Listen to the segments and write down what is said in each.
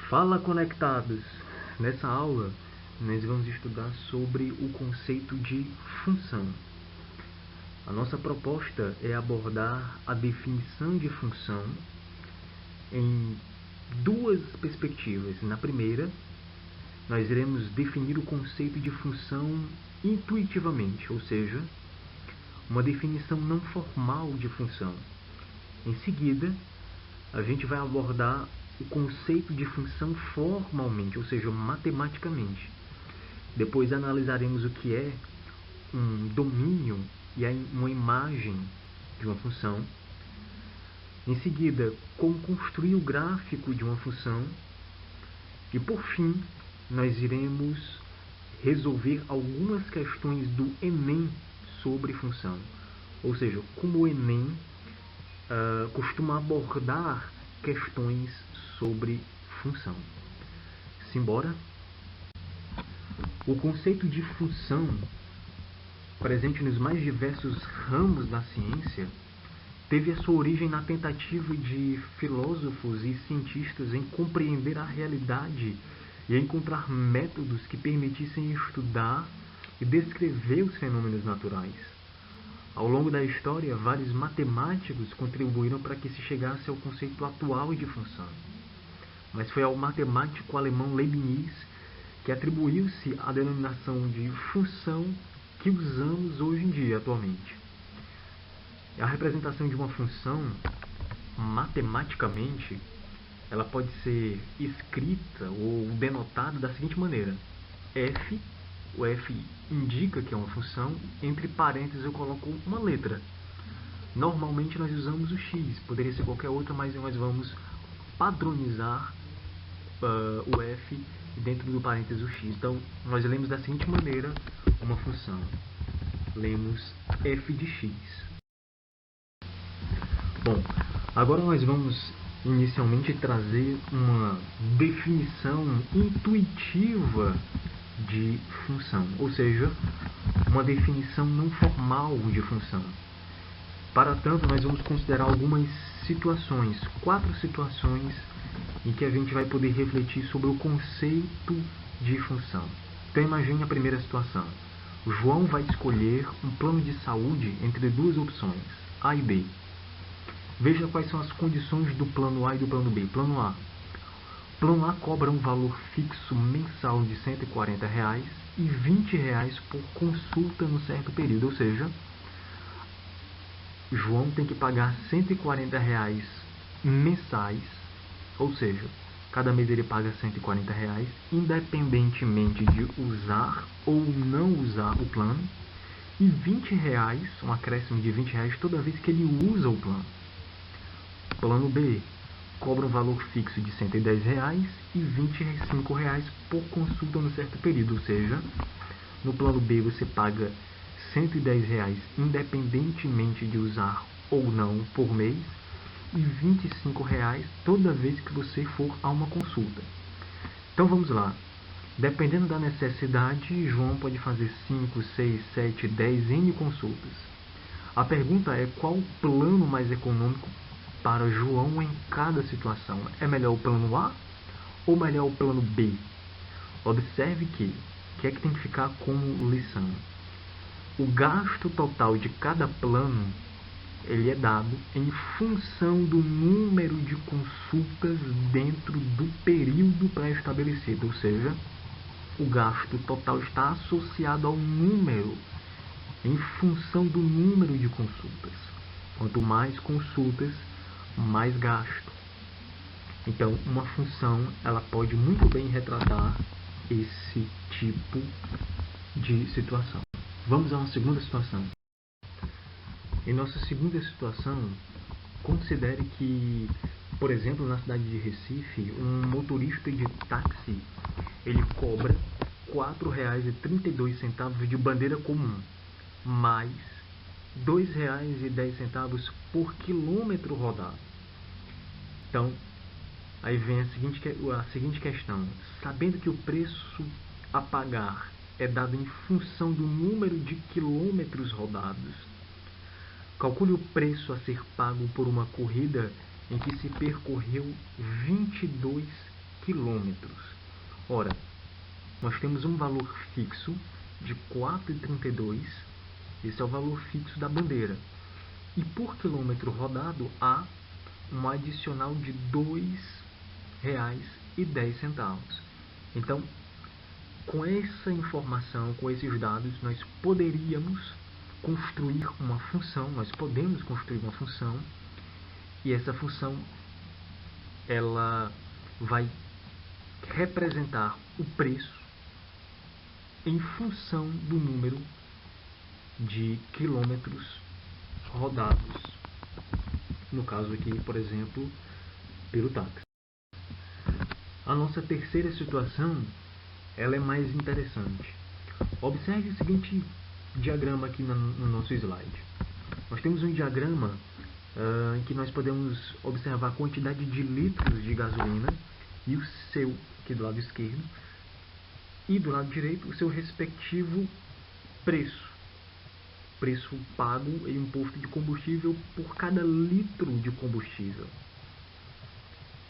Fala, conectados! Nessa aula, nós vamos estudar sobre o conceito de função. A nossa proposta é abordar a definição de função em duas perspectivas. Na primeira, nós iremos definir o conceito de função intuitivamente, ou seja, uma definição não formal de função. Em seguida, a gente vai abordar o conceito de função formalmente, ou seja, matematicamente. Depois analisaremos o que é um domínio e uma imagem de uma função. Em seguida, como construir o gráfico de uma função. E por fim, nós iremos resolver algumas questões do Enem sobre função. Ou seja, como o Enem costuma abordar questões sobre função. Simbora? O conceito de função, presente nos mais diversos ramos da ciência, teve a sua origem na tentativa de filósofos e cientistas em compreender a realidade e encontrar métodos que permitissem estudar e descrever os fenômenos naturais. Ao longo da história, vários matemáticos contribuíram para que se chegasse ao conceito atual de função. Mas foi ao matemático alemão Leibniz que atribuiu-se a denominação de função que usamos hoje em dia, atualmente. A representação de uma função, matematicamente, ela pode ser escrita ou denotada da seguinte maneira. F, o F indica que é uma função, entre parênteses eu coloco uma letra. Normalmente nós usamos o X, poderia ser qualquer outra, mas nós vamos padronizar o F dentro do parênteses o X. Então, nós lemos da seguinte maneira uma função. Lemos f de x. Bom, agora nós vamos inicialmente trazer uma definição intuitiva de função, ou seja, uma definição não formal de função. Para tanto, nós vamos considerar algumas situações, 4 situações em que a gente vai poder refletir sobre o conceito de função. Então imagine a primeira situação. O João vai escolher um plano de saúde entre duas opções, A e B. Veja quais são as condições do plano A e do plano B. Plano A. Plano A cobra um valor fixo mensal de R$ 140 e R$ 20 por consulta no certo período, ou seja, João tem que pagar R$ 140 mensais, ou seja, cada mês ele paga R$ 140, independentemente de usar ou não usar o plano, e R$ 20, um acréscimo de R$ 20 toda vez que ele usa o plano. Plano B cobra um valor fixo de R$ 110 e R$ 25 por consulta no certo período, ou seja, no plano B você paga R$ 110 independentemente de usar ou não por mês, e R$ 25 toda vez que você for a uma consulta. Então vamos lá. Dependendo da necessidade, João pode fazer 5, 6, 7, 10 N consultas. A pergunta é qual plano mais econômico para João em cada situação? É melhor o plano A ou melhor o plano B? Observe que o que é que tem que ficar como lição? O gasto total de cada plano ele é dado em função do número de consultas dentro do período pré-estabelecido, ou seja, o gasto total está associado ao número, em função do número de consultas. Quanto mais consultas, mais gasto. Então, uma função ela pode muito bem retratar esse tipo de situação. Vamos a uma segunda situação. Em nossa segunda situação, considere que, por exemplo, na cidade de Recife, um motorista de táxi ele cobra R$ 4,32 de bandeira comum, mais R$ 2,10 por quilômetro rodado. Então, aí vem a seguinte questão. Sabendo que o preço a pagar é dado em função do número de quilômetros rodados, calcule o preço a ser pago por uma corrida em que se percorreu 22 quilômetros. Ora, nós temos um valor fixo de 4,32, esse é o valor fixo da bandeira. E por quilômetro rodado há um adicional de R$ 2,10. Então, com essa informação, com esses dados, nós poderíamos construir uma função, nós podemos construir uma função, e essa função ela vai representar o preço em função do número de quilômetros rodados, no caso aqui, por exemplo, pelo táxi. A nossa terceira situação, ela é mais interessante. Observe o seguinte diagrama aqui no nosso slide. Nós temos um diagrama em que nós podemos observar a quantidade de litros de gasolina e o seu, aqui do lado esquerdo, e do lado direito, o seu respectivo preço. Preço pago em um posto de combustível por cada litro de combustível.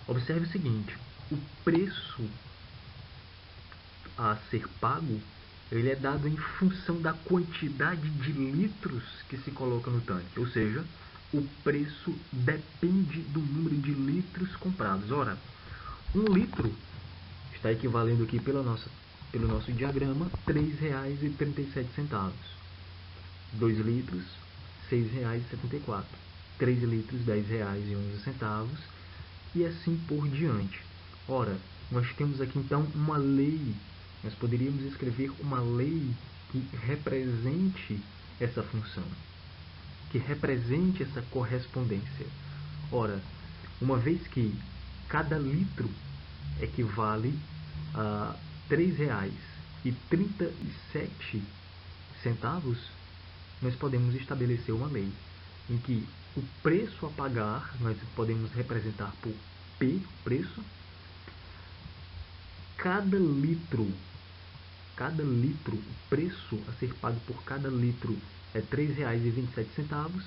Observe o seguinte, o preço a ser pago, ele é dado em função da quantidade de litros que se coloca no tanque, ou seja, o preço depende do número de litros comprados. Ora, 1 litro está equivalendo aqui pelo nosso diagrama R$ 3,37. 2 litros, R$ 6,74. 3 litros, R$ 10,11. E assim por diante. Ora, nós temos aqui então uma lei. Nós poderíamos escrever uma lei que represente essa função, que represente essa correspondência. Ora, uma vez que cada litro equivale a R$ 3,37, nós podemos estabelecer uma lei em que o preço a pagar nós podemos representar por P, preço. Cada litro, o preço a ser pago por cada litro é R$ 3,27,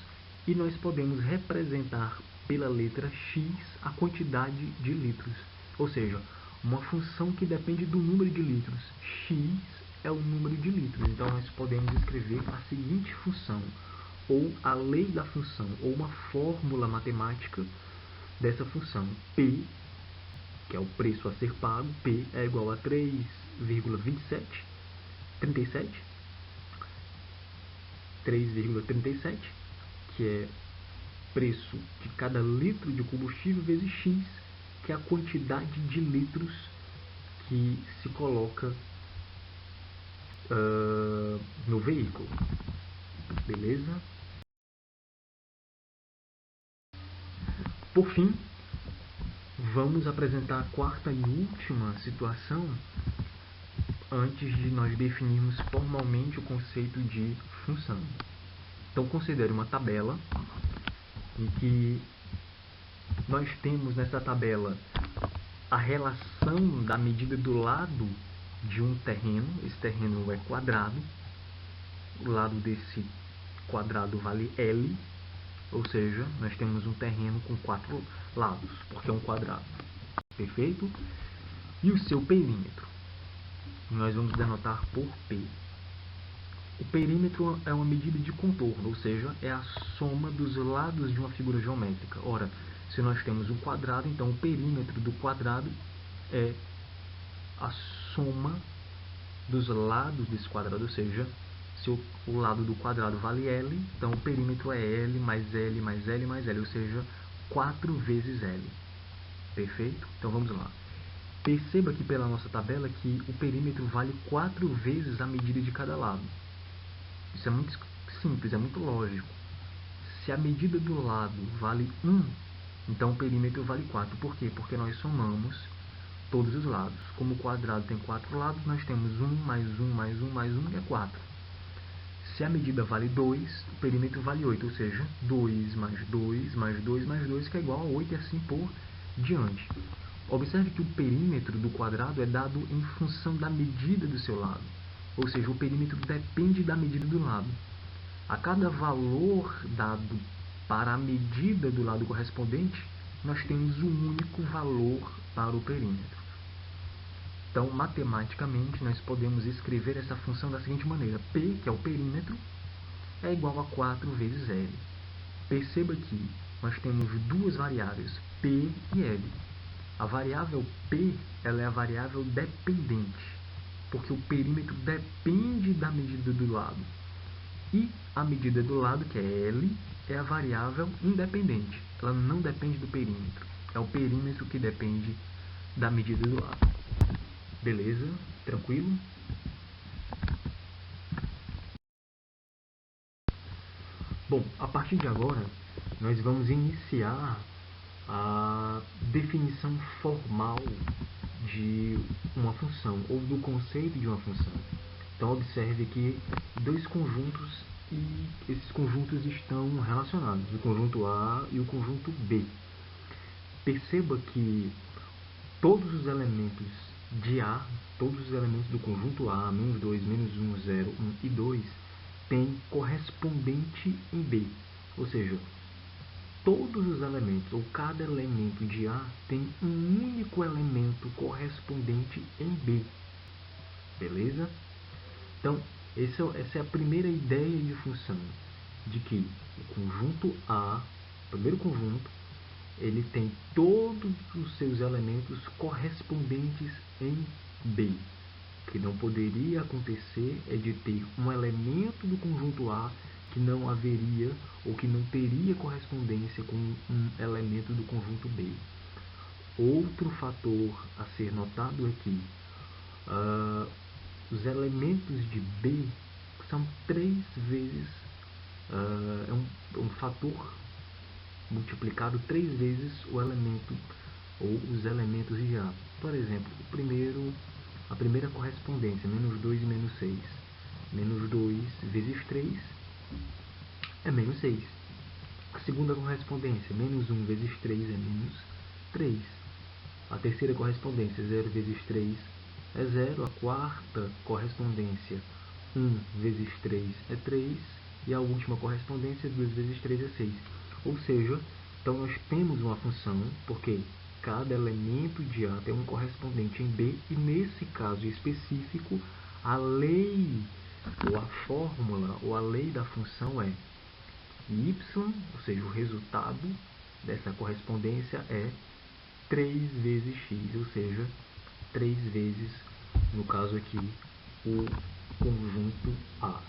e nós podemos representar pela letra X a quantidade de litros, ou seja, uma função que depende do número de litros. X é o número de litros, então nós podemos escrever a seguinte função, ou a lei da função, ou uma fórmula matemática dessa função. P, que é o preço a ser pago, P é igual a 3,37, que é preço de cada litro de combustível vezes X, que é a quantidade de litros que se coloca no veículo. Beleza? Por fim, vamos apresentar a quarta e última situação antes de nós definirmos formalmente o conceito de função. Então, considere uma tabela em que nós temos nessa tabela a relação da medida do lado de um terreno. Esse terreno é quadrado. O lado desse quadrado vale L, ou seja, nós temos um terreno com 4 lados, porque é um quadrado. Perfeito? E o seu perímetro? Nós vamos denotar por P. O perímetro é uma medida de contorno, ou seja, é a soma dos lados de uma figura geométrica. Ora, se nós temos um quadrado, então o perímetro do quadrado é a soma dos lados desse quadrado, ou seja, se o lado do quadrado vale L, então o perímetro é L mais L mais L mais L, ou seja, 4 vezes L. Perfeito? Então vamos lá. Perceba aqui pela nossa tabela que o perímetro vale 4 vezes a medida de cada lado. Isso é muito simples, é muito lógico. Se a medida do lado vale 1, então o perímetro vale 4. Por quê? Porque nós somamos todos os lados. Como o quadrado tem 4 lados, nós temos 1 mais 1 mais 1 mais 1, que é 4. Se a medida vale 2, o perímetro vale 8, ou seja, 2 mais 2 mais 2 mais 2, que é igual a 8, e assim por diante. Observe que o perímetro do quadrado é dado em função da medida do seu lado, ou seja, o perímetro depende da medida do lado. A cada valor dado para a medida do lado correspondente, nós temos um único valor para o perímetro. Então, matematicamente, nós podemos escrever essa função da seguinte maneira. P, que é o perímetro, é igual a 4 vezes L. Perceba que nós temos duas variáveis, P e L. A variável P, ela é a variável dependente, porque o perímetro depende da medida do lado. E a medida do lado, que é L, é a variável independente. Ela não depende do perímetro. É o perímetro que depende da medida do lado. Beleza? Tranquilo? Bom, a partir de agora, nós vamos iniciar a definição formal de uma função, ou do conceito de uma função. Então, observe aqui dois conjuntos e esses conjuntos estão relacionados, o conjunto A e o conjunto B. Perceba que todos os elementos de A, todos os elementos do conjunto A, menos 2, menos 1, 0, 1 e 2, têm correspondente em B. Ou seja, todos os elementos, ou cada elemento de A, tem um único elemento correspondente em B. Beleza? Então, essa é a primeira ideia de função, de que o conjunto A, o primeiro conjunto, ele tem todos os seus elementos correspondentes em B. O que não poderia acontecer é de ter um elemento do conjunto A que não haveria ou que não teria correspondência com um elemento do conjunto B. Outro fator a ser notado é que os elementos de B são 3 vezes, é um fator multiplicado 3 vezes o elemento ou os elementos de A. Por exemplo, a primeira correspondência, menos 2 e menos 6. Menos 2 vezes 3 é menos 6. A segunda correspondência, menos 1 vezes 3 é menos 3. A terceira correspondência, 0 vezes 3 é 0. A quarta correspondência, 1 vezes 3 é 3. E a última correspondência, 2 vezes 3 é 6. Ou seja, então nós temos uma função, porque cada elemento de A tem um correspondente em B, e nesse caso específico, a lei, ou a fórmula, ou a lei da função é y, ou seja, o resultado dessa correspondência é 3 vezes x, ou seja, 3 vezes, no caso aqui, o conjunto A.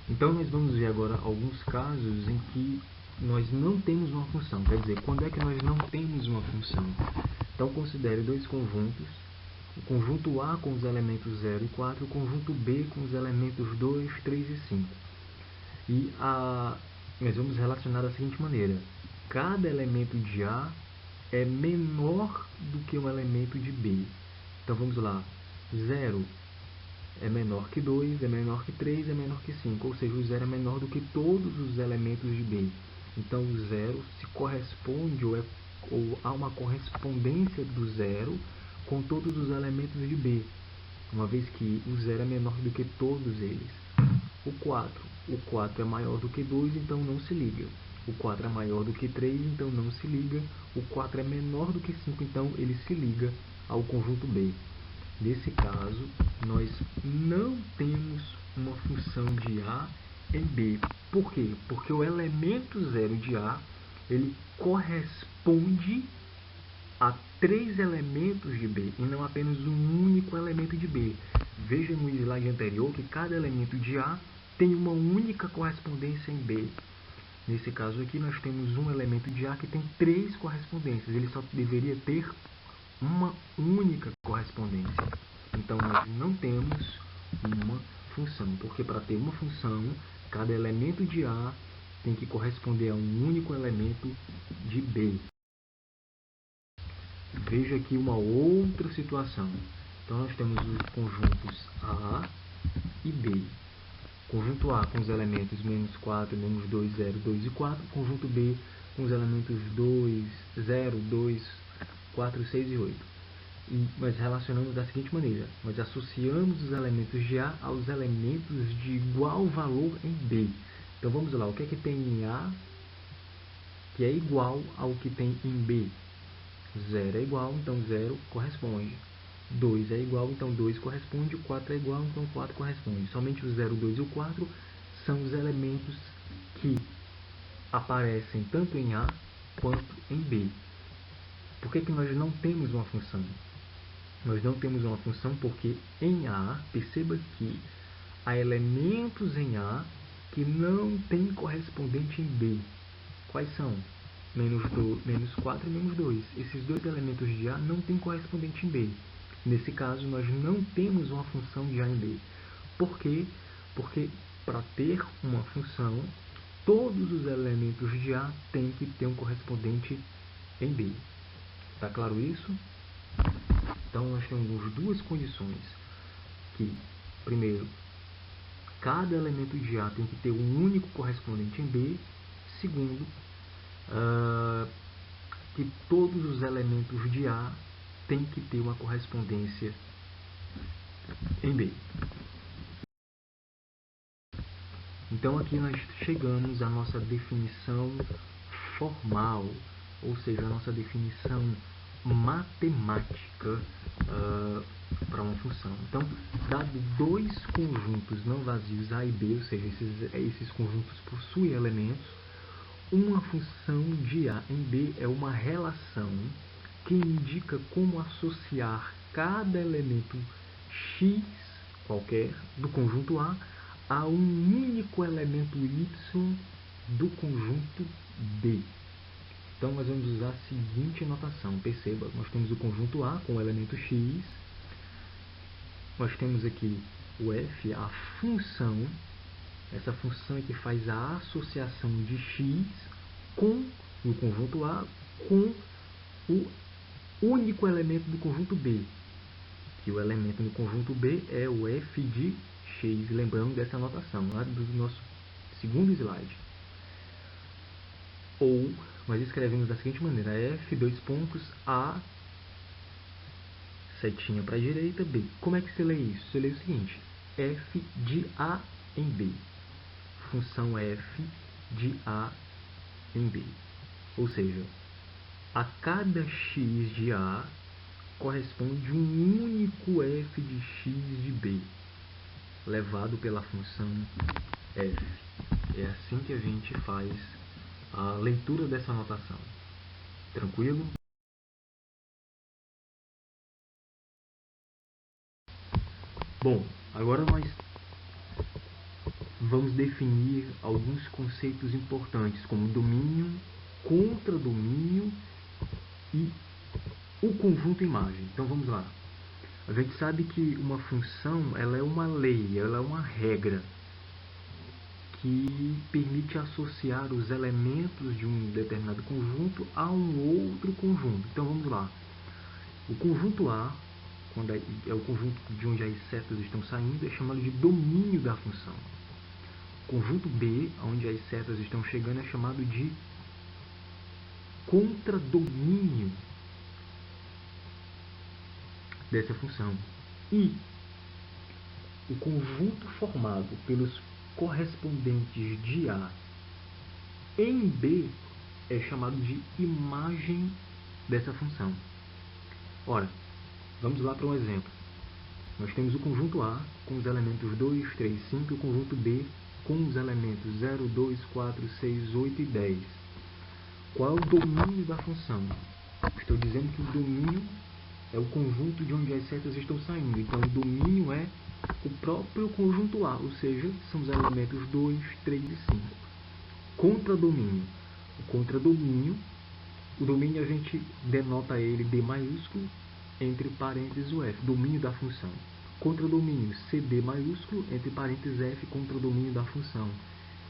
Então, nós vamos ver agora alguns casos em que nós não temos uma função. Quer dizer, quando é que nós não temos uma função? Então, considere dois conjuntos. O conjunto A com os elementos 0 e 4, o conjunto B com os elementos 2, 3 e 5. E nós vamos relacionar da seguinte maneira. Cada elemento de A é menor do que um elemento de B. Então, vamos lá. 0 é menor que 2, é menor que 3, é menor que 5. Ou seja, o 0 é menor do que todos os elementos de B. Então, o 0 se corresponde, ou há uma correspondência do 0 com todos os elementos de B, uma vez que o 0 é menor do que todos eles. O 4 é maior do que 2, então não se liga. O 4 é maior do que 3, então não se liga. O 4 é menor do que 5, então ele se liga ao conjunto B. Nesse caso, nós não temos uma função de A em B. Por quê? Porque o elemento 0 de A, ele corresponde a 3 elementos de B, e não apenas um único elemento de B. Veja no slide anterior que cada elemento de A tem uma única correspondência em B. Nesse caso aqui, nós temos um elemento de A que tem 3 correspondências. Ele só deveria ter uma única correspondência. Então, nós não temos uma função, porque para ter uma função, cada elemento de A tem que corresponder a um único elemento de B. Veja aqui uma outra situação. Então, nós temos os conjuntos A e B. Conjunto A com os elementos menos 4, menos 2, 0, 2 e 4. Conjunto B com os elementos 2, 0, 2, 4, 6 e 8. E nós relacionamos da seguinte maneira. Nós associamos os elementos de A aos elementos de igual valor em B. Então vamos lá. O que é que tem em A que é igual ao que tem em B? 0 é igual, então 0 corresponde. 2 é igual, então 2 corresponde. 4 é igual, então 4 corresponde. Somente o 0, 2 e o 4 são os elementos que aparecem tanto em A quanto em B. Por que nós não temos uma função? Nós não temos uma função porque em A, perceba que há elementos em A que não têm correspondente em B. Quais são? Menos 4 e menos 2. Esses dois elementos de A não têm correspondente em B. Nesse caso, nós não temos uma função de A em B. Por quê? Porque para ter uma função, todos os elementos de A têm que ter um correspondente em B. Está claro isso? Então, nós temos duas condições. Que, primeiro, cada elemento de A tem que ter um único correspondente em B. Segundo, que todos os elementos de A têm que ter uma correspondência em B. Então aqui nós chegamos à nossa definição formal, ou seja, a nossa definição matemática para uma função. Então, dado dois conjuntos não vazios A e B, ou seja, esses conjuntos possuem elementos, uma função de A em B é uma relação que indica como associar cada elemento x qualquer do conjunto A um único elemento y do conjunto B. Então, nós vamos usar a seguinte notação. Perceba, nós temos o conjunto A com o elemento x. Nós temos aqui o f, a função. Essa função é que faz a associação de x com o conjunto A com o único elemento do conjunto B. Que o elemento do conjunto B é o f de x. Lembrando dessa notação lá do nosso segundo slide. Ou nós escrevemos da seguinte maneira: f, dois pontos, A, setinha para a direita, B. Como é que você lê isso? Você lê o seguinte: f de A em B. Função f de A em B. Ou seja, a cada x de A corresponde um único f de x de B, levado pela função f. É assim que a gente faz a leitura dessa notação. Tranquilo? Bom, agora nós vamos definir alguns conceitos importantes, como domínio, contradomínio e o conjunto imagem. Então vamos lá. A gente sabe que uma função ela é uma lei, ela é uma regra que permite associar os elementos de um determinado conjunto a um outro conjunto. Então vamos lá. O conjunto A, quando é o conjunto de onde as setas estão saindo, é chamado de domínio da função. O conjunto B, onde as setas estão chegando, é chamado de contradomínio dessa função. E o conjunto formado pelos correspondentes de A em B é chamado de imagem dessa função. Ora, vamos lá para um exemplo. Nós temos o conjunto A com os elementos 2, 3, 5 e o conjunto B com os elementos 0, 2, 4, 6, 8 e 10. Qual é o domínio da função? Estou dizendo que o domínio é o conjunto de onde as setas estão saindo. Então, o domínio é o próprio conjunto A, ou seja, são os elementos 2, 3 e 5. Contradomínio. O domínio a gente denota ele D maiúsculo, entre parênteses o F, domínio da função. Contradomínio, CD maiúsculo, entre parênteses F, contradomínio da função.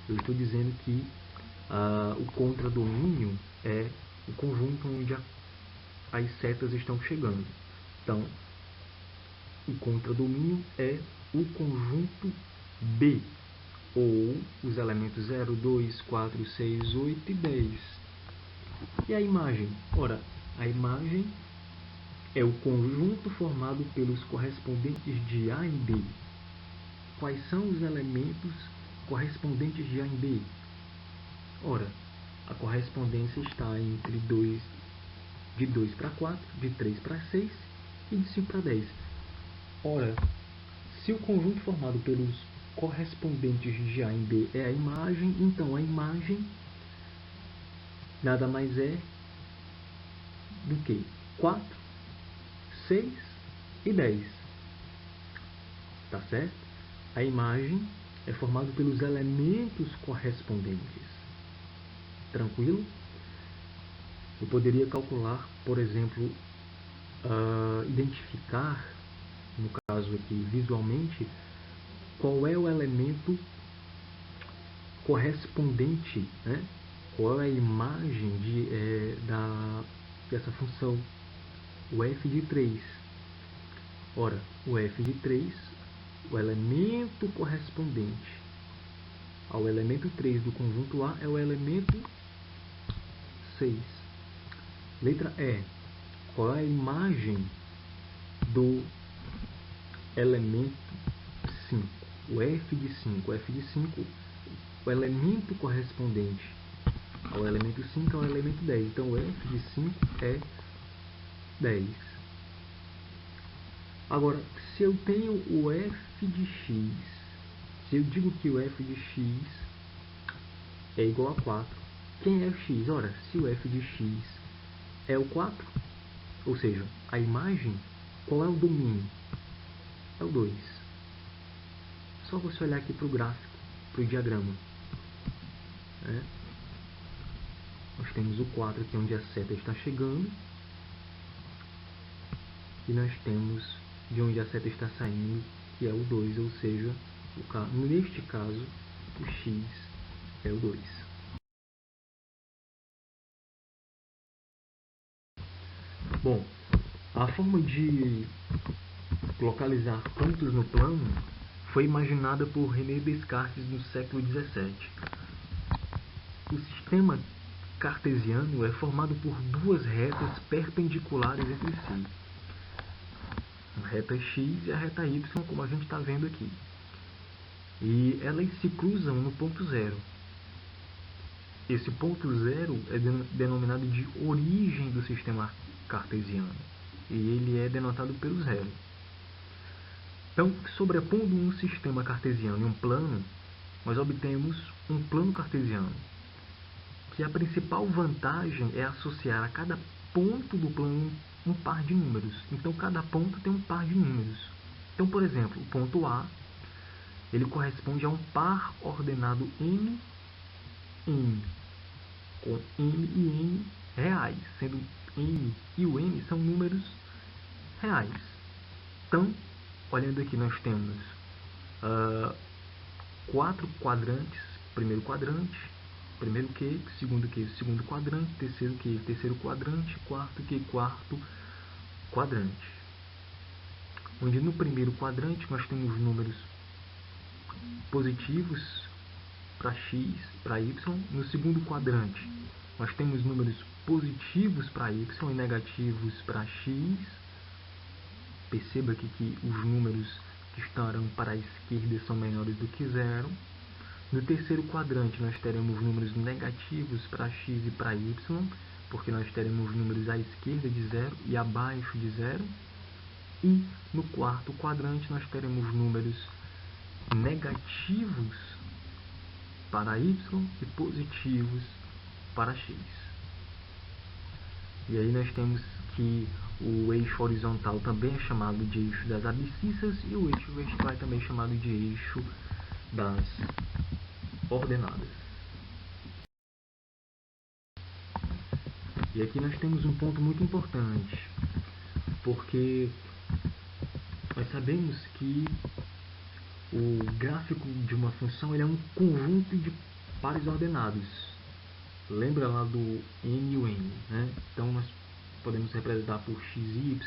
Eu estou dizendo que o contradomínio é o conjunto onde as setas estão chegando. Então, o contradomínio é o conjunto B, ou os elementos 0, 2, 4, 6, 8 e 10. E a imagem? Ora, a imagem é o conjunto formado pelos correspondentes de A em B. Quais são os elementos correspondentes de A em B? Ora, a correspondência está entre 2 de 2 para 4, de 3 para 6 e de 5 para 10. Ora, se o conjunto formado pelos correspondentes de A em B é a imagem, então a imagem nada mais é do que 4, 6 e 10. Tá certo? A imagem é formada pelos elementos correspondentes. Tranquilo? Eu poderia calcular, por exemplo, identificar, no caso aqui visualmente, qual é o elemento correspondente, né? Qual é a imagem dessa função, o f de 3. Ora, o f de 3, o elemento correspondente ao elemento 3 do conjunto A é o elemento 6. Letra E. Qual é a imagem do elemento 5? O f de 5. O f de 5, o elemento correspondente ao elemento 5 é o elemento 10. Então, o f de 5 é 10. Agora, se eu tenho o f de x, se eu digo que o f de x é igual a 4, quem é o x? Ora, se o f de x é o 4, ou seja, a imagem, qual é o domínio? É o 2. Só você olhar aqui para o gráfico, para o diagrama. Né? Nós temos o 4 aqui onde a seta está chegando. E nós temos de onde a seta está saindo, que é o 2, ou seja, neste caso, o x é o 2. Bom, a forma de localizar pontos no plano foi imaginada por René Descartes no século XVII. O sistema cartesiano é formado por duas retas perpendiculares entre si. A reta x e a reta y, como a gente está vendo aqui. E elas se cruzam no ponto zero. Esse ponto zero é denominado de origem do sistema cartesiano. E ele é denotado pelo zero. Então, sobrepondo um sistema cartesiano e um plano, nós obtemos um plano cartesiano. Que a principal vantagem é associar a cada ponto do plano um par de números. Então, cada ponto tem um par de números. Então, por exemplo, o ponto A, ele corresponde a um par ordenado m, com m e n reais, sendo m e o n são números reais. Então, olhando aqui, nós temos 4 quadrantes, primeiro quadrante, primeiro Q, segundo quadrante, terceiro Q, terceiro quadrante, quarto Q, quarto quadrante. Onde no primeiro quadrante nós temos números positivos para x, para y. No segundo quadrante nós temos números positivos para y e negativos para x. Perceba aqui que os números que estarão para a esquerda são menores do que zero. No terceiro quadrante nós teremos números negativos para x e para y, porque nós teremos números à esquerda de zero e abaixo de zero. E no quarto quadrante nós teremos números negativos para y e positivos para x. E aí nós temos que o eixo horizontal também é chamado de eixo das abscissas e o eixo vertical é também chamado de eixo das ordenadas. E aqui nós temos um ponto muito importante, porque nós sabemos que o gráfico de uma função ele é um conjunto de pares ordenados. Lembra lá do n e o n, né? Então nós podemos representar por x, y,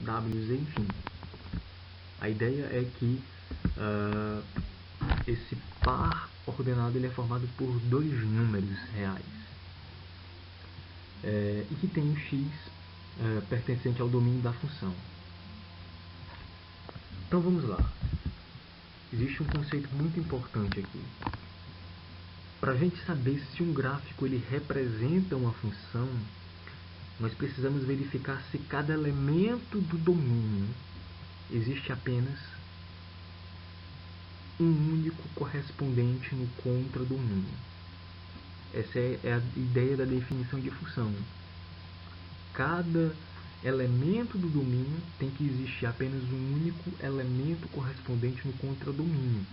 w, z, enfim. A ideia é que esse par ordenado ele é formado por dois números reais. E que tem o x pertencente ao domínio da função. Então vamos lá. Existe um conceito muito importante aqui. Para a gente saber se um gráfico ele representa uma função, nós precisamos verificar se cada elemento do domínio existe apenas um único correspondente no contradomínio. Essa é a ideia da definição de função. Cada elemento do domínio tem que existir apenas um único elemento correspondente no contradomínio.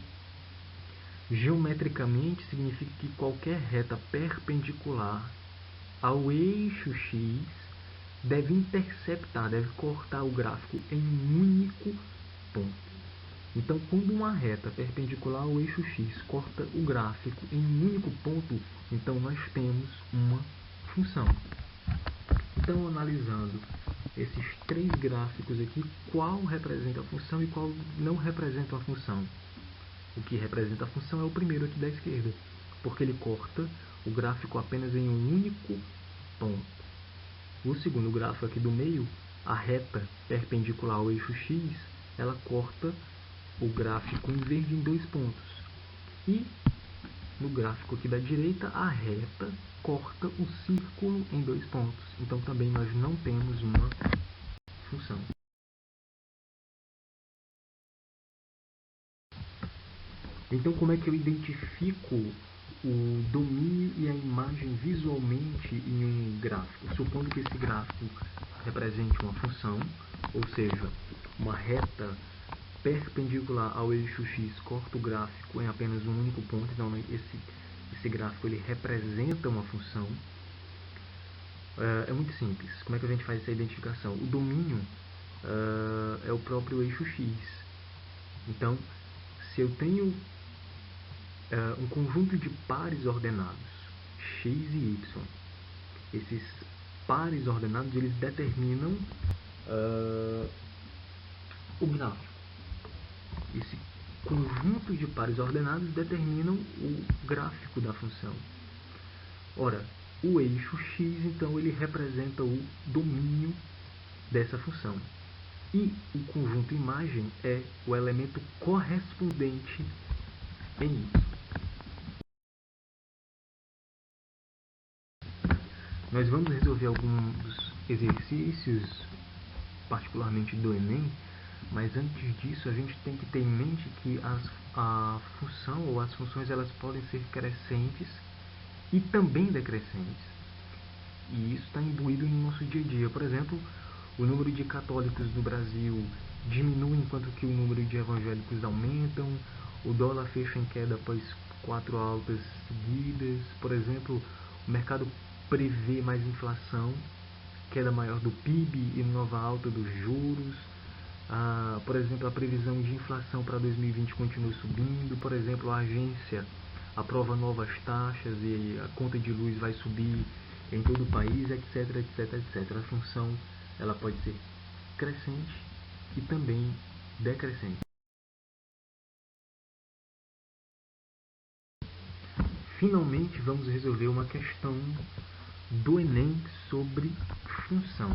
Geometricamente, significa que qualquer reta perpendicular ao eixo x deve interceptar, deve cortar o gráfico em um único ponto. Então, quando uma reta perpendicular ao eixo x corta o gráfico em um único ponto, então nós temos uma função. Então, analisando esses três gráficos aqui, qual representa a função e qual não representa a função? O que representa a função é o primeiro aqui da esquerda, porque ele corta o gráfico apenas em um único ponto. O segundo gráfico aqui do meio, a reta perpendicular ao eixo x, ela corta o gráfico em verde em 2 pontos. E no gráfico aqui da direita, a reta corta o círculo em 2 pontos. Então também nós não temos uma função. Então, como é que eu identifico o domínio e a imagem visualmente em um gráfico? Supondo que esse gráfico represente uma função, ou seja, uma reta perpendicular ao eixo x corta o gráfico em apenas um único ponto. Então, esse gráfico ele representa uma função. É muito simples. Como é que a gente faz essa identificação? O domínio é o próprio eixo x. Então, se eu tenho um conjunto de pares ordenados, x e y. Esses pares ordenados eles determinam o gráfico. Esse conjunto de pares ordenados determinam o gráfico da função. Ora, o eixo x, então, ele representa o domínio dessa função. E o conjunto imagem é o elemento correspondente em y. Nós vamos resolver alguns exercícios, particularmente do Enem, mas antes disso a gente tem que ter em mente que a função ou as funções elas podem ser crescentes e também decrescentes. E isso está imbuído no nosso dia a dia. Por exemplo, o número de católicos no Brasil diminui enquanto que o número de evangélicos aumentam, o dólar fecha em queda após 4 altas seguidas. Por exemplo, o mercado prevê mais inflação, queda maior do PIB e nova alta dos juros. Por exemplo, a previsão de inflação para 2020 continua subindo. Por exemplo, a agência aprova novas taxas e a conta de luz vai subir em todo o país, etc, etc, etc. A função ela pode ser crescente e também decrescente. Finalmente, vamos resolver uma questão do Enem sobre função.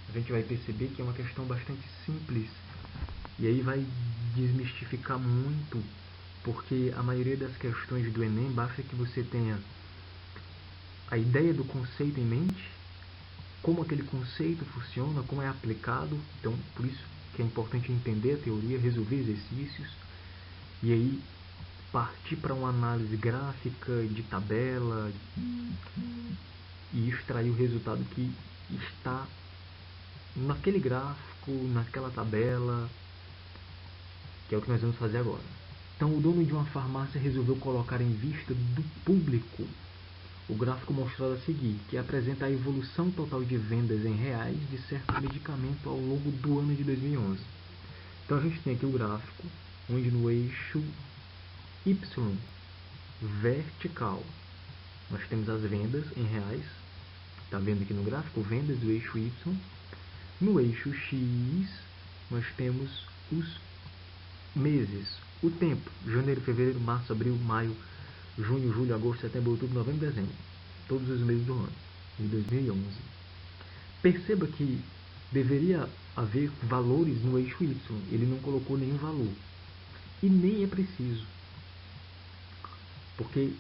A gente vai perceber que é uma questão bastante simples e aí vai desmistificar muito, porque a maioria das questões do Enem basta que você tenha a ideia do conceito em mente, como aquele conceito funciona, como é aplicado. Então, por isso que é importante entender a teoria, resolver exercícios e aí partir para uma análise gráfica de tabela e extrair o resultado que está naquele gráfico, naquela tabela, que é o que nós vamos fazer agora. Então, o dono de uma farmácia resolveu colocar em vista do público o gráfico mostrado a seguir, que apresenta a evolução total de vendas em reais de certo medicamento ao longo do ano de 2011. Então, a gente tem aqui o gráfico, onde no eixo Y vertical nós temos as vendas em reais. Está vendo aqui no gráfico, vendas do eixo Y. No eixo X, nós temos os meses, o tempo, janeiro, fevereiro, março, abril, maio, junho, julho, agosto, setembro, outubro, novembro, dezembro. Todos os meses do ano, de 2011. Perceba que deveria haver valores no eixo Y. Ele não colocou nenhum valor. E nem é preciso. Porque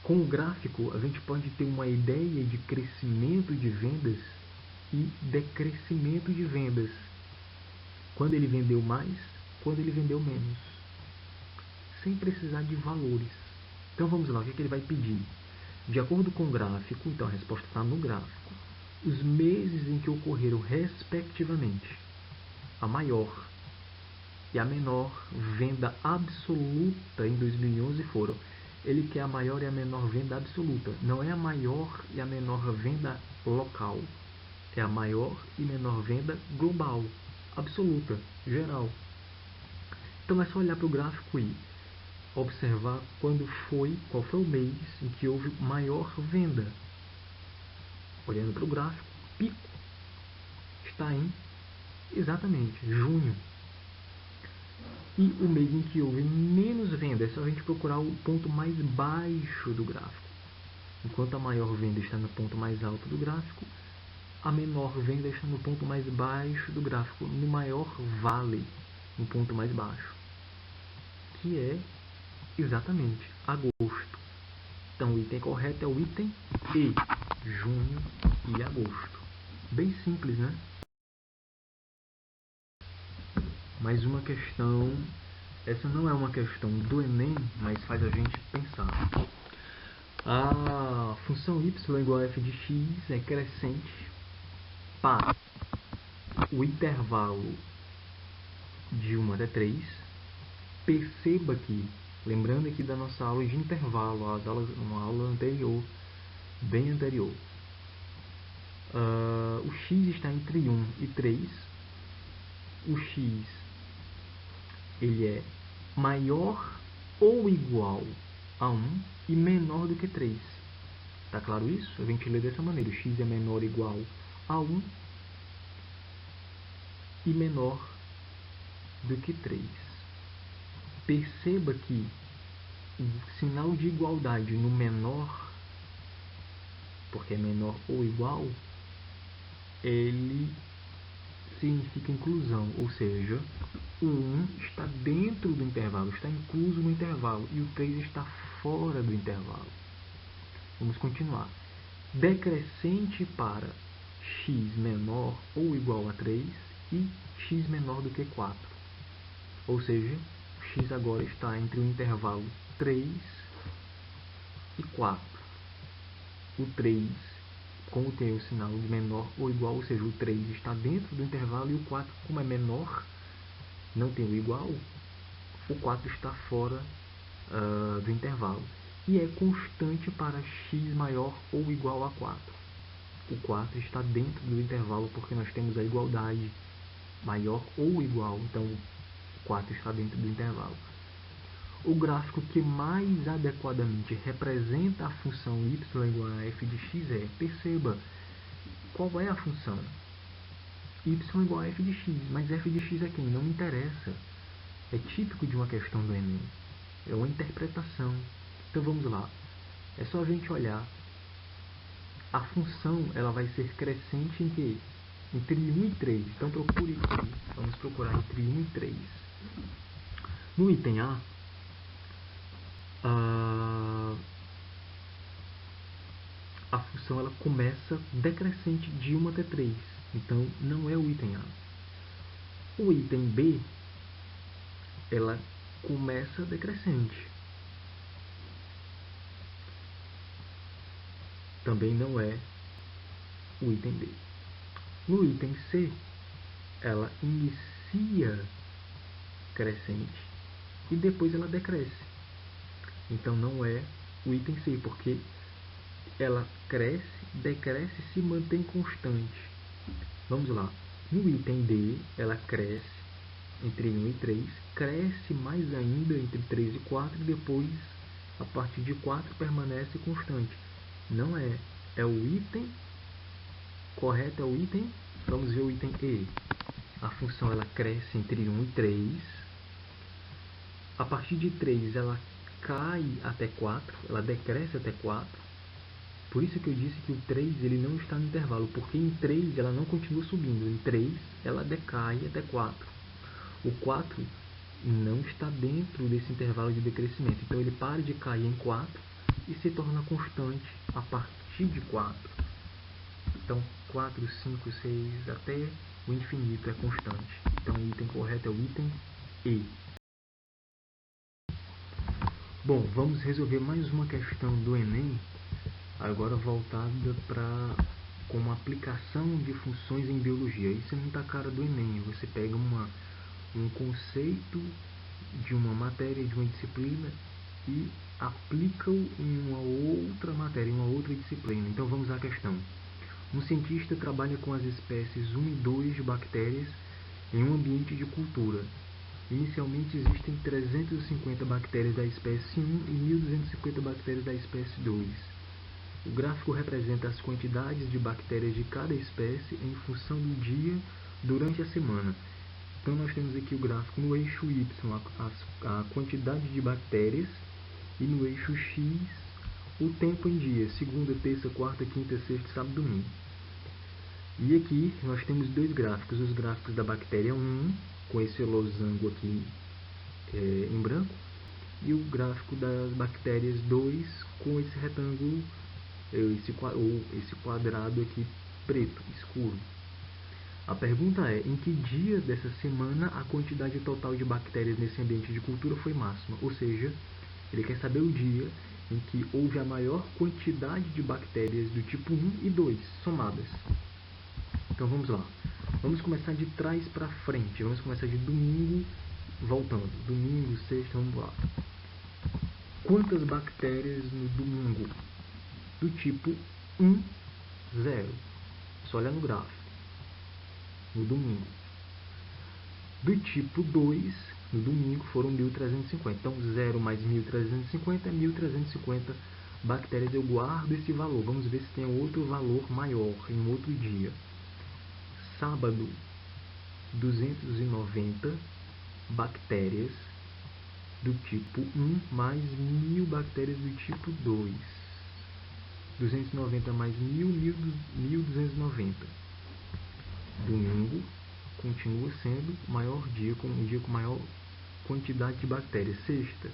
Com o gráfico, a gente pode ter uma ideia de crescimento de vendas e decrescimento de vendas. Quando ele vendeu mais, quando ele vendeu menos. Sem precisar de valores. Então vamos lá, o que ele vai pedir? De acordo com o gráfico, então a resposta está no gráfico, os meses em que ocorreram respectivamente a maior e a menor venda absoluta em 2011 foram. Ele quer a maior e a menor venda absoluta. Não é a maior e a menor venda local. É a maior e menor venda global, absoluta, geral. Então é só olhar para o gráfico e observar qual foi o mês em que houve maior venda. Olhando para o gráfico, pico está em exatamente junho. E o mês em que houve menos venda, é só a gente procurar o ponto mais baixo do gráfico. Enquanto a maior venda está no ponto mais alto do gráfico, a menor venda está no ponto mais baixo do gráfico, no maior vale, no ponto mais baixo, que é exatamente agosto. Então o item correto é o item E, junho e agosto. Bem simples, né? Mais uma questão, essa não é uma questão do Enem, mas faz a gente pensar. A função y igual a f de x é crescente para o intervalo de 1 até 3. Perceba que, lembrando aqui da nossa aula de intervalo, uma aula anterior, bem anterior, o x está entre 1 e 3. O x ele é maior ou igual a 1 e menor do que 3. Tá claro isso? A gente lê dessa maneira. O x é menor ou igual a 1 e menor do que 3. Perceba que o sinal de igualdade no menor, porque é menor ou igual, ele significa inclusão, ou seja, o 1 está dentro do intervalo, está incluso no intervalo, e o 3 está fora do intervalo. Vamos continuar. Decrescente para x menor ou igual a 3 e x menor do que 4. Ou seja, o x agora está entre o intervalo 3 e 4. O 3, como tem o sinal de menor ou igual, ou seja, o 3 está dentro do intervalo e o 4, como é menor, não tem o igual, o 4 está fora do intervalo. E é constante para x maior ou igual a 4. O 4 está dentro do intervalo porque nós temos a igualdade maior ou igual, então o 4 está dentro do intervalo. O gráfico que mais adequadamente representa a função y igual a f de x é, perceba, qual é a função? Y igual a f de x, mas f de x é quem? Não me interessa. É típico de uma questão do Enem. É uma interpretação. Então vamos lá. É só a gente olhar. A função ela vai ser crescente em que? Entre 1 e 3. Então procure aqui. Vamos procurar entre 1 e 3. No item A, a função ela começa decrescente de 1 até 3. Então não é o item A. O item B, ela começa decrescente. Também não é o item B. No item C, ela inicia crescente e depois ela decresce. Então não é o item C, porque ela cresce, decresce e se mantém constante. Vamos lá. No item D, ela cresce entre 1 e 3, cresce mais ainda entre 3 e 4 e depois, a partir de 4, permanece constante. Não é. É o item correto, é o item. Vamos ver o item E. A função ela cresce entre 1 e 3. A partir de 3 ela cai até 4, ela decresce até 4. Por isso que eu disse que o 3 ele não está no intervalo, porque em 3 ela não continua subindo, em 3 ela decai até 4. O 4 não está dentro desse intervalo de decrescimento, então ele para de cair em 4 e se torna constante a partir de 4. Então, 4, 5, 6, até o infinito é constante. Então, o item correto é o item E. Bom, vamos resolver mais uma questão do Enem, agora voltada para como aplicação de funções em biologia. Isso é muita cara do Enem. Você pega um conceito de uma matéria, de uma disciplina, e aplica-o em uma outra matéria, em uma outra disciplina. Então vamos à questão. Um cientista trabalha com as espécies 1 e 2 de bactérias em um ambiente de cultura. Inicialmente existem 350 bactérias da espécie 1 e 1.250 bactérias da espécie 2. O gráfico representa as quantidades de bactérias de cada espécie em função do dia durante a semana. Então nós temos aqui o gráfico no eixo Y, a quantidade de bactérias, e no eixo X, o tempo em dia, segunda, terça, quarta, quinta, sexta, sábado, domingo. E aqui nós temos dois gráficos, os gráficos da bactéria 1, com esse losango aqui em branco, e o gráfico das bactérias 2, com esse retângulo, esse quadrado aqui preto, escuro. A pergunta é, em que dia dessa semana a quantidade total de bactérias nesse ambiente de cultura foi máxima? Ou seja, ele quer saber o dia em que houve a maior quantidade de bactérias do tipo 1 e 2 somadas. Então vamos lá. Vamos começar de trás para frente. Vamos começar de domingo, voltando. Domingo, sexta, vamos lá. Quantas bactérias no domingo? Do tipo 1, 0. Só olhar no gráfico. No domingo. Do tipo 2, no domingo, foram 1.350. Então, 0 mais 1.350 é 1.350 bactérias. Eu guardo esse valor. Vamos ver se tem outro valor maior em outro dia. Sábado, 290 bactérias do tipo 1 mais 1.000 bactérias do tipo 2. 290 mais 1.000, 1.290. Domingo continua sendo o maior dia, com um dia com maior quantidade de bactérias. Sexta,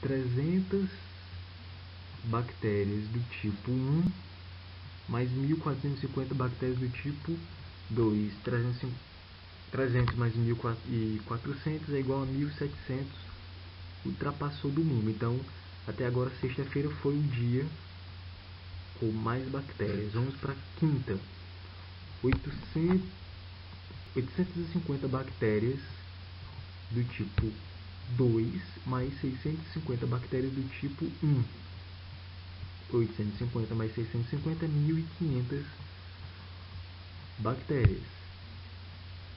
300 bactérias do tipo 1 mais 1.450 bactérias do tipo 2. 300 mais 1.400 é igual a 1.700. Ultrapassou domingo. Então, até agora, sexta-feira foi o dia com mais bactérias. Vamos para quinta. 850 bactérias do tipo 2 mais 650 bactérias do tipo 1. 850 mais 650 é 1.500 bactérias.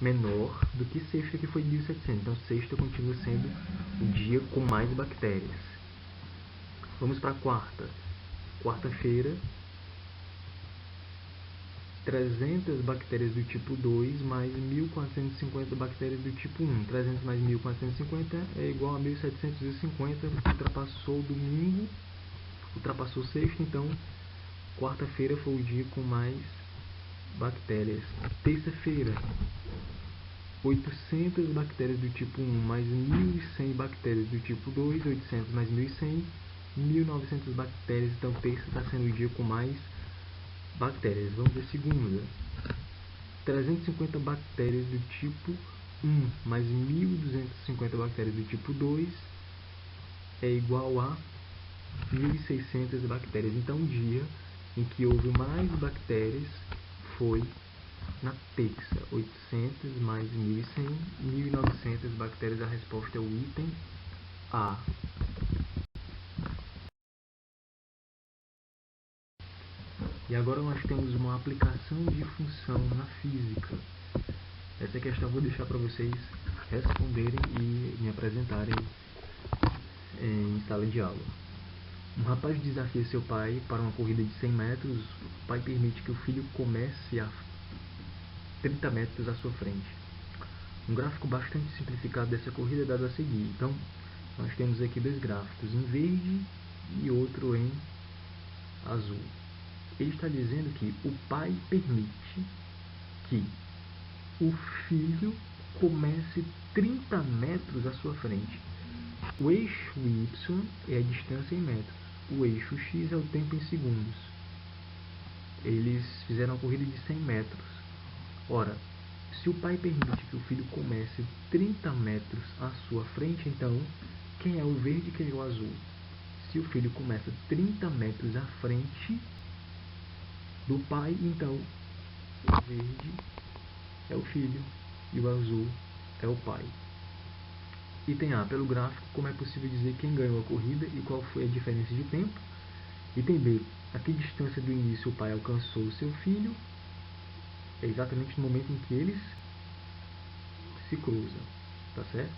Menor do que sexta, que foi 1.700. Então, sexta continua sendo o dia com mais bactérias. Vamos para quarta. Quarta-feira, 300 bactérias do tipo 2 mais 1.450 bactérias do tipo 1. 300 mais 1.450 é igual a 1.750. Ultrapassou domingo, ultrapassou sexta, então quarta-feira foi o dia com mais bactérias. Terça-feira, 800 bactérias do tipo 1 mais 1.100 bactérias do tipo 2. 800 mais 1.100, 1.900 bactérias. Então terça está sendo o dia com mais bactérias. Vamos ver segunda. 350 bactérias do tipo 1 mais 1.250 bactérias do tipo 2 é igual a 1.600 bactérias. Então, o dia em que houve mais bactérias foi na terça. 800 mais 1.100, 1.900 bactérias. A resposta é o item A. E agora nós temos uma aplicação de função na física. Essa questão eu vou deixar para vocês responderem e me apresentarem em sala de aula. Um rapaz desafia seu pai para uma corrida de 100 metros. O pai permite que o filho comece a 30 metros à sua frente. Um gráfico bastante simplificado dessa corrida é dado a seguir. Então, nós temos aqui dois gráficos, em verde e outro em azul. Ele está dizendo que o pai permite que o filho comece 30 metros à sua frente. O eixo Y é a distância em metros. o eixo x é o tempo em segundos. Eles fizeram uma corrida de 100 metros. Ora, se o pai permite que o filho comece 30 metros à sua frente, então quem é o verde e quem é o azul? Se o filho começa 30 metros à frente do pai, então o verde é o filho e o azul é o pai. Item A. Pelo gráfico, como é possível dizer quem ganhou a corrida e qual foi a diferença de tempo? Item B. A que distância do início o pai alcançou o seu filho? É exatamente no momento em que eles se cruzam. Tá certo?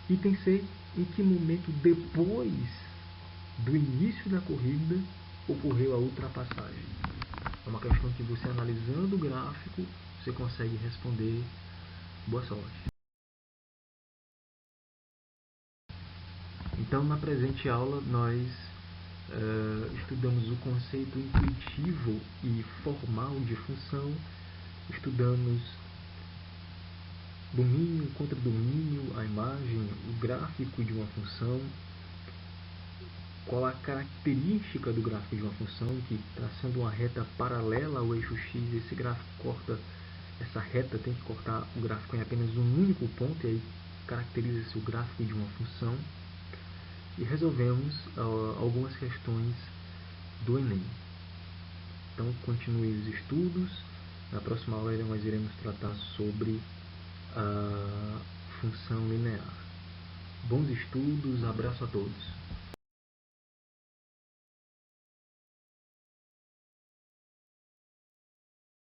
Item C. Em que momento depois do início da corrida ocorreu a ultrapassagem? É uma questão que você, analisando o gráfico, você consegue responder. Boa sorte. Então, na presente aula, nós estudamos o conceito intuitivo e formal de função, estudamos domínio contra domínio, a imagem, o gráfico de uma função, qual a característica do gráfico de uma função, que traçando uma reta paralela ao eixo x, esse gráfico corta, essa reta tem que cortar o gráfico em apenas um único ponto, e aí caracteriza-se o gráfico de uma função. E resolvemos algumas questões do Enem. Então, continue os estudos. Na próxima aula, nós iremos tratar sobre a função linear. Bons estudos, abraço a todos.